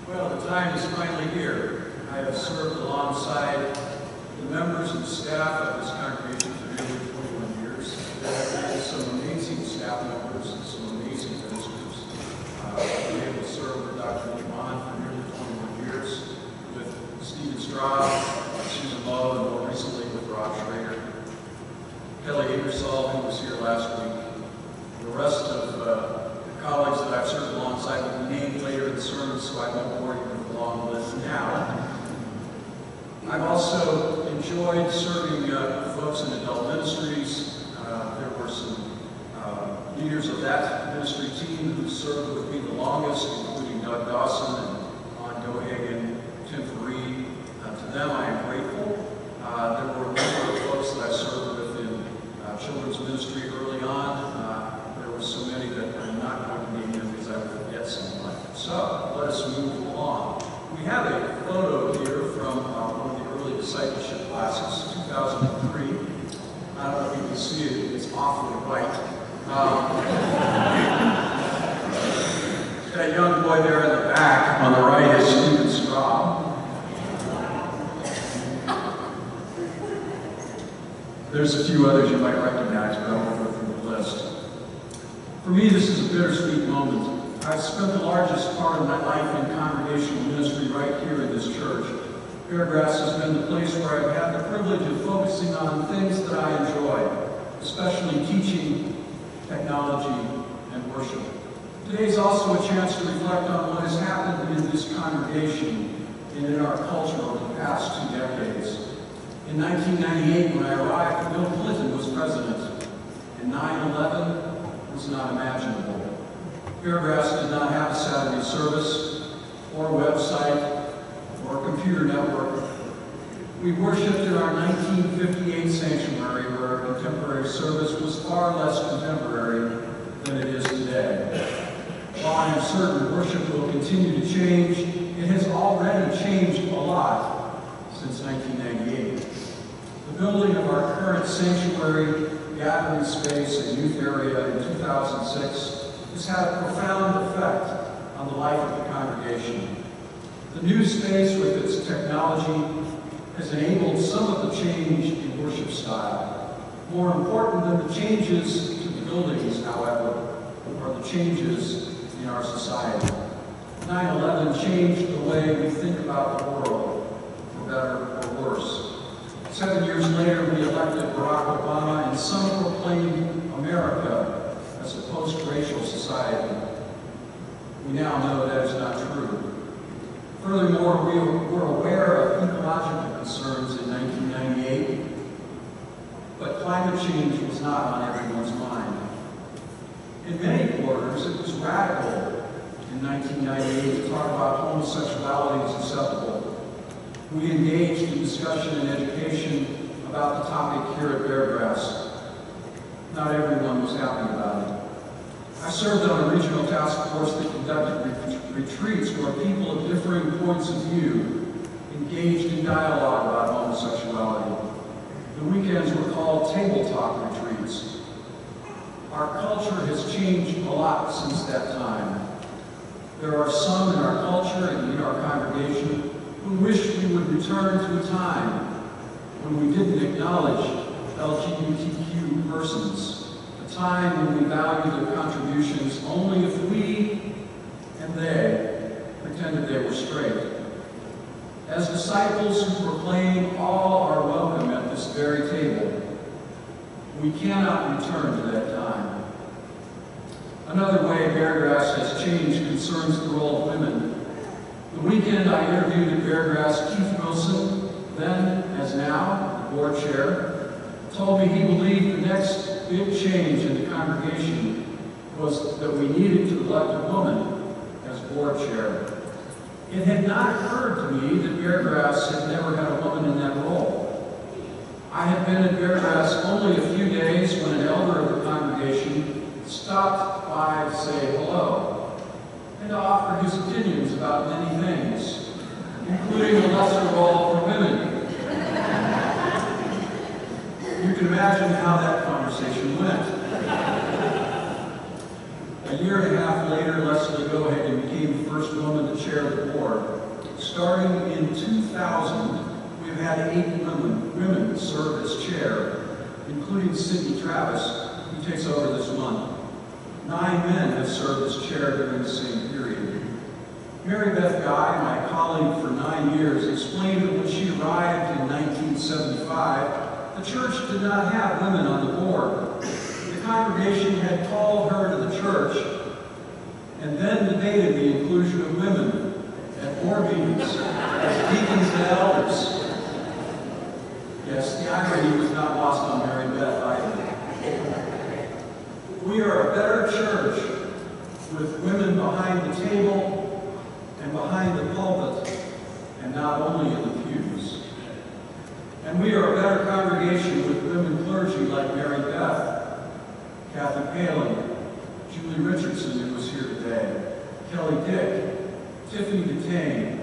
Well, the time is finally here. I have served alongside the members and staff of this congregation for nearly 21 years. There have been some amazing staff members and some amazing ministers. I've been able to serve with Dr. Lemon for nearly 21 years, with Stephen Straub, Susan Lowe, and more recently with Rob Schrader. Kelly Ingersoll, who was here last week. The rest of the colleagues that I've served alongside will be named later in the sermon, so I won't bore you with a long list now. I've also enjoyed serving folks in adult ministries. There were some leaders of that ministry team who served with me the longest, including Doug Dawson and Ron Gohagan, Tim Fareed. To them I am grateful. There were a number of folks that I served with in children's ministry early on. There were so many that I'm not going to name them because I would forget someone. So let us move along. We have a photo here from one of the early discipleship classes, 2003. I don't know if you can see it, it's awfully bright. That young boy there in the back on the right is Stephen Straub. There's a few others you might recognize, but I won't go through the list. For me, this is a bittersweet moment. I've spent the largest part of my life in congregational ministry right here in this church. Beargrass has been the place where I've had the privilege of focusing on things that I enjoy, especially teaching, technology, and worship. Today is also a chance to reflect on what has happened in this congregation and in our culture over the past 2 decades. In 1998, when I arrived, Bill Clinton was president, and 9/11 was not imaginable. Beargrass did not have a Saturday service, or website, or computer network. We worshipped in our 1958 sanctuary, where our contemporary service was far less contemporary than it is today. While I am certain worship will continue to change, it has already changed a lot since 1998. The building of our current sanctuary, gathering space, and youth area in 2006 has had a profound effect on the life of the congregation. The new space with its technology has enabled some of the change in worship style. More important than the changes to the buildings, however, are the changes in our society. 9/11 changed the way we think about the world, for better or worse. 7 years later, we elected Barack Obama, and some proclaimed America as a post-racial society. We now know that is not true. Furthermore, we were aware of ecological concerns in 1998, but climate change was not on everyone's mind. In many quarters, it was radical in 1998 to talk about homosexuality as acceptable. We engaged in discussion and education about the topic here at Beargrass. Not everyone was happy about it. I served on a regional task force that conducted retreats where people of differing points of view engaged in dialogue about homosexuality. The weekends were called table talk retreats. Our culture has changed a lot since that time. There are some in our culture and in our congregation who wish we would return to a time when we didn't acknowledge LGBTQ persons, a time when we valued their contributions only if we and they pretended they were straight. As disciples who proclaim all are welcome at this very table, we cannot return to that time. Another way Beargrass has changed concerns the role of women. The weekend I interviewed at Beargrass, Keith Wilson, then as now, the board chair, told me he believed the next big change in the congregation was that we needed to elect a woman as board chair. It had not occurred to me that Beargrass had never had a woman in that role. I had been at Beargrass only a few days when an elder of the congregation stopped by to say hello and to offer his opinions about many things, including a lesser role for women. You can imagine how that conversation went. A year and a half later, Leslie Gohagan became became the first woman to chair the board. Starting in 2000, we've had 8 women serve as chair, including Sidney Travis, who takes over this month. 9 men have served as chair during the same period. Mary Beth Guy, my colleague for 9 years, explained that when she arrived in 1975, the church did not have women on the board. The congregation had called her to the church and then debated the inclusion of women at board meetings as deacons and elders. Yes, the irony was not lost on Mary Beth either. We are a better church with women behind the table and behind the pulpit, and not only in the pews. And we are a better congregation with women clergy like Mary Beth, Kathy Palin, Julie Richardson, who was here today, Kelly Dick, Tiffany DeTane,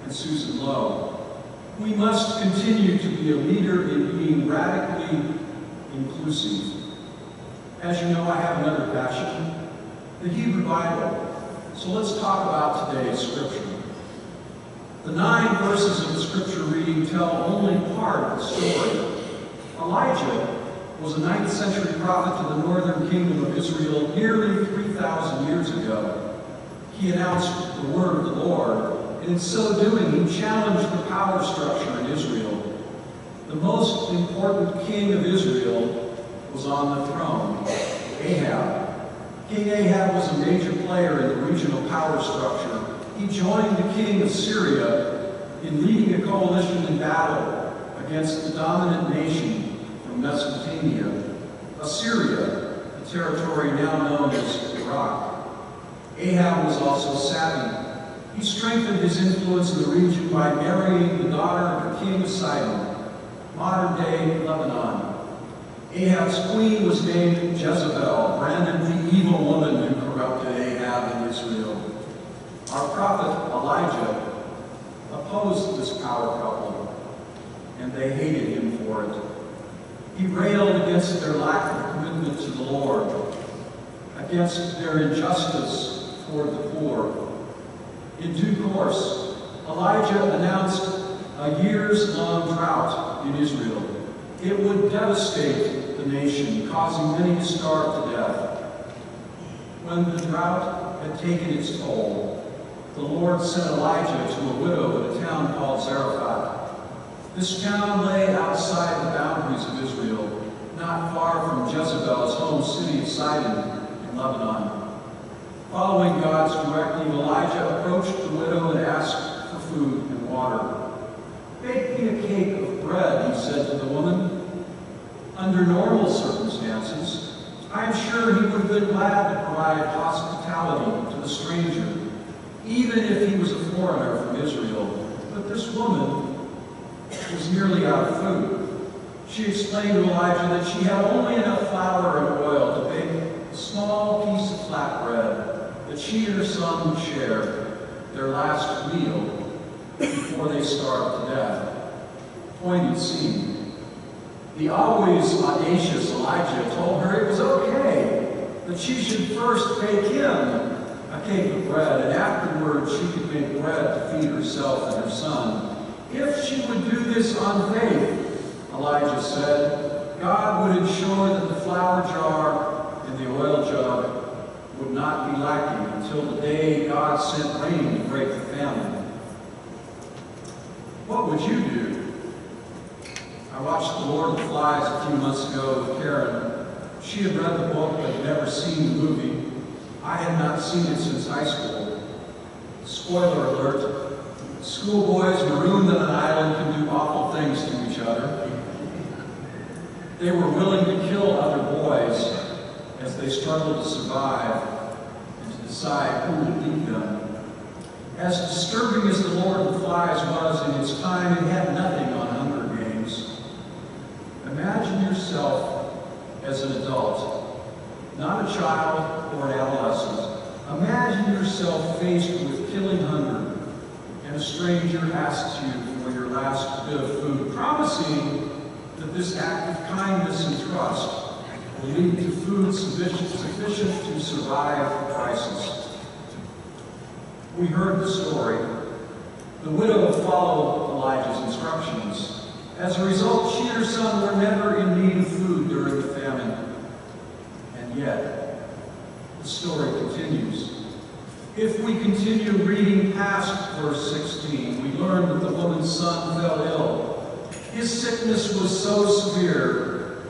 and Susan Lowe. We must continue to be a leader in being radically inclusive. As you know, I have another passion, the Hebrew Bible. So let's talk about today's scripture. The 9 verses of the scripture reading tell only part of the story. Elijah was a 9th century prophet to the northern kingdom of Israel nearly 3,000 years ago. He announced the word of the Lord, and in so doing, he challenged the power structure in Israel. The most important king of Israel was on the throne, Ahab. King Ahab was a major player in the regional power structure. He joined the king of Syria in leading a coalition in battle against the dominant nation from Mesopotamia, Assyria, the territory now known as Iraq. Ahab was also savvy. He strengthened his influence in the region by marrying the daughter of the king of Sidon, modern-day Lebanon. Ahab's queen was named Jezebel, branded the evil woman who corrupted Ahab in Israel. Our prophet Elijah opposed this power couple, and they hated him for it. He railed against their lack of commitment to the Lord, against their injustice toward the poor. In due course, Elijah announced a years-long drought in Israel. It would devastate the nation, causing many to starve to death. When the drought had taken its toll, the Lord sent Elijah to a widow in a town called Zarephath. This town lay outside the boundaries of Israel, not far from Jezebel's home city of Sidon in Lebanon. Following God's directive, Elijah approached the widow and asked for food and water. "Bake me a cake of bread," he said to the woman. Under normal circumstances, I am sure he would have been glad to provide hospitality to the stranger, even if he was a foreigner from Israel. But this woman was nearly out of food. She explained to Elijah that she had only enough flour and oil to bake a small piece of flatbread that she and her son would share, their last meal, before they starved to death. Poignant scene. The always audacious Elijah told her it was okay, that she should first bake him a cake of bread, and afterwards she could make bread to feed herself and her son. If she would do this on faith, Elijah said, God would ensure that the flour jar and the oil jug would not be lacking until the day God sent rain to break the famine. What would you do? I watched The Lord of the Flies a few months ago with Karen. She had read the book but had never seen the movie. I had not seen it since high school. Spoiler alert, schoolboys marooned on an island can do awful things to each other. They were willing to kill other boys as they struggled to survive and to decide who would lead them. As disturbing as The Lord of the Flies was in its time, it had nothing on Hunger Games. Imagine yourself as an adult, not a child or an adolescent. Imagine yourself faced with killing hunger, and a stranger asks you for your last bit of food, promising that this act of kindness and trust will lead to food sufficient to survive the crisis. We heard the story. The widow followed Elijah's instructions. As a result, she and her son were never in need of food during the famine. And yet, the story continues. If we continue reading past verse 16, we learn that the woman's son fell ill. His sickness was so severe,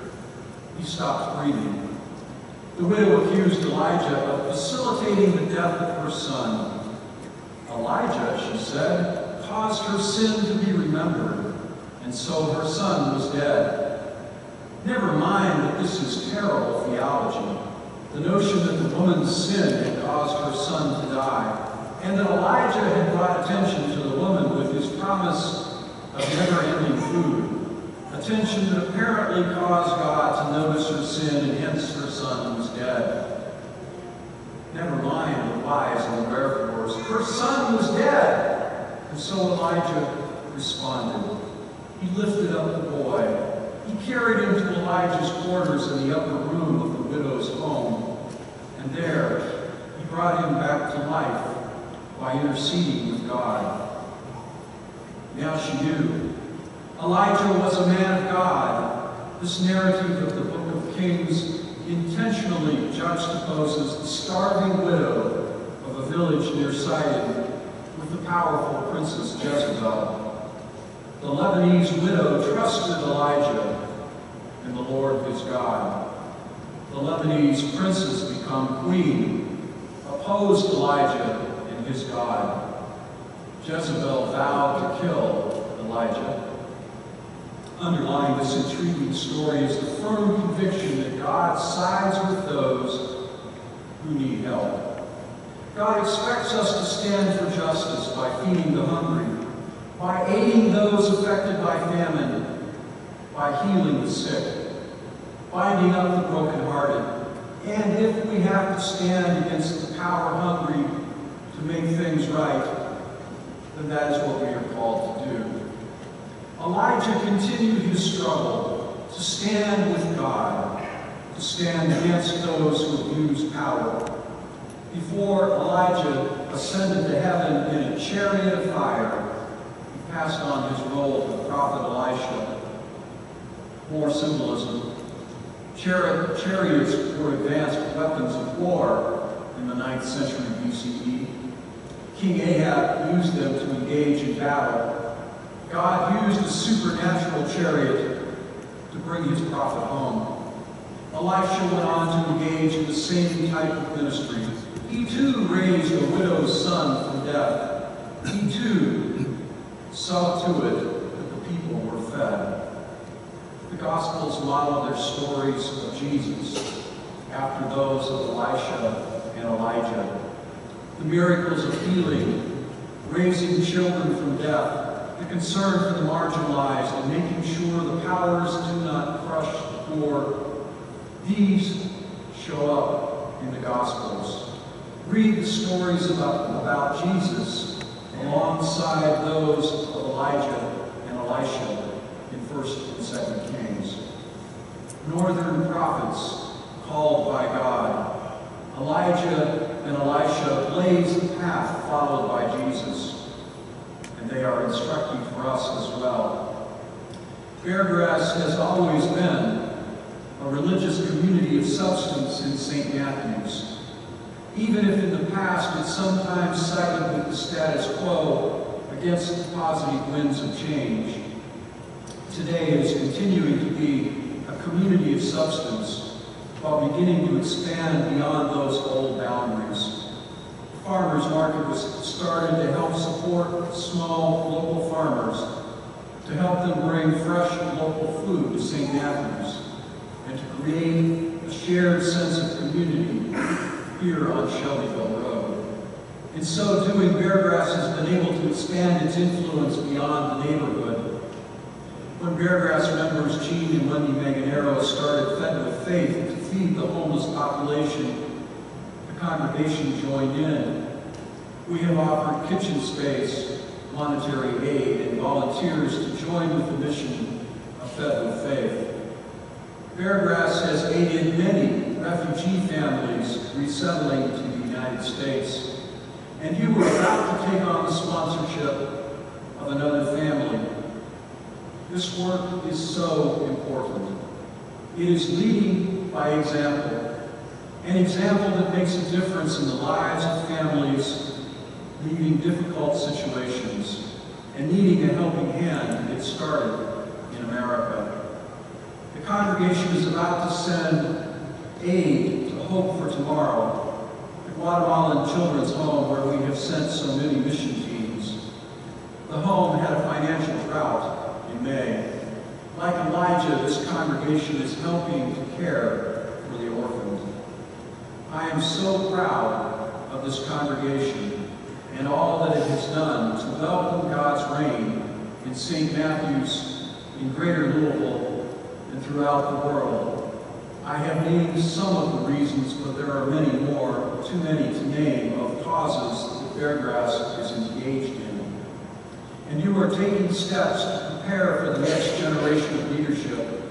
he stopped breathing. The widow accused Elijah of facilitating the death of her son. Elijah, she said, caused her sin to be remembered, and so her son was dead. Never mind that this is terrible theology. The notion that the woman's sin had caused her son to die, and that Elijah had brought attention to the woman with his promise of never-ending food, attention that apparently caused God to notice her sin, and hence her son was dead. Never mind the whys and the wherefores. Her son was dead. And so Elijah responded. He lifted up the boy. He carried him to Elijah's quarters in the upper room of the widow's home. And there, he brought him back to life by interceding with God. Now she knew. Elijah was a man of God. This narrative of the book of Kings intentionally juxtaposes the starving widow of a village near Sidon with the powerful princess Jezebel. The Lebanese widow trusted Elijah in the Lord his God. The Lebanese princess, become queen, opposed Elijah and his God. Jezebel vowed to kill Elijah. Underlying this intriguing story is the firm conviction that God sides with those who need help. God expects us to stand for justice by feeding the hungry, by aiding those affected by famine, by healing the sick, binding up the brokenhearted, and if we have to stand against the power-hungry to make things right, then that is what we are called to do. Elijah continued his struggle to stand with God, to stand against those who abuse power. Before Elijah ascended to heaven in a chariot of fire, he passed on his role to the prophet Elisha. More symbolism. Chariots were advanced weapons of war in the 9th century BCE. King Ahab used them to engage in battle. God used a supernatural chariot to bring his prophet home. Elisha went on to engage in the same type of ministry. He too raised a widow's son from death. He too saw to it that the people were fed. The Gospels model their stories of Jesus after those of Elisha and Elijah. The miracles of healing, raising children from death, the concern for the marginalized, and making sure the powers do not crush the poor. These show up in the Gospels. Read the stories about Jesus alongside those of Elijah and Elisha in 1st and 2nd Kings. Northern prophets called by God. Elijah and Elisha blazed the path followed by Jesus. And they are instructing for us as well. Beargrass has always been a religious community of substance in St. Matthew's. Even if in the past it sometimes sided with the status quo against the positive winds of change, today it is continuing to be a community of substance while beginning to expand beyond those old boundaries. The farmers market was started to help support small local farmers, to help them bring fresh local food to St. Matthew's, and to create a shared sense of community here on Shelbyville Road. In so doing, Beargrass has been able to expand its influence beyond the neighborhood. When Beargrass members Gene and Wendy Manganero started Fed with Faith to feed the homeless population, the congregation joined in. We have offered kitchen space, monetary aid, and volunteers to join with the mission of Fed with Faith. Beargrass has aided many refugee families resettling to the United States. And you were about to take on the sponsorship of another family. This work is so important. It is leading by example, an example that makes a difference in the lives of families leaving difficult situations and needing a helping hand to get started in America. The congregation is about to send aid to Hope for Tomorrow, the Guatemalan children's home where we have sent so many mission teams. The home had a financial drought in May. Like Elijah, this congregation is helping to care for the orphaned. I am so proud of this congregation and all that it has done to welcome God's reign in St. Matthew's, in Greater Louisville, and throughout the world. I have named some of the reasons, but there are many more, too many to name, of causes that Beargrass is engaged in. And you are taking steps to prepare for the next generation of leadership.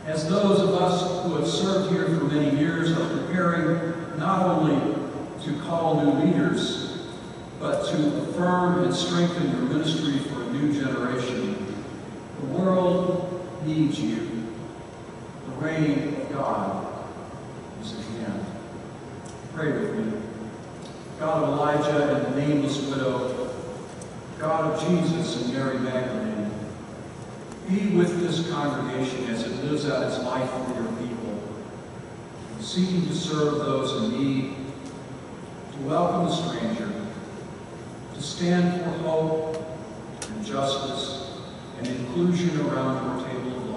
As those of us who have served here for many years are preparing not only to call new leaders, but to affirm and strengthen your ministry for a new generation. The world needs you. The reign of God is at hand. Pray with me. God of Elijah and the nameless widow, God of Jesus and Mary Magdalene, be with this congregation as it lives out its life for your people, seeking to serve those in need, to welcome the stranger, to stand for hope and justice and inclusion around your table of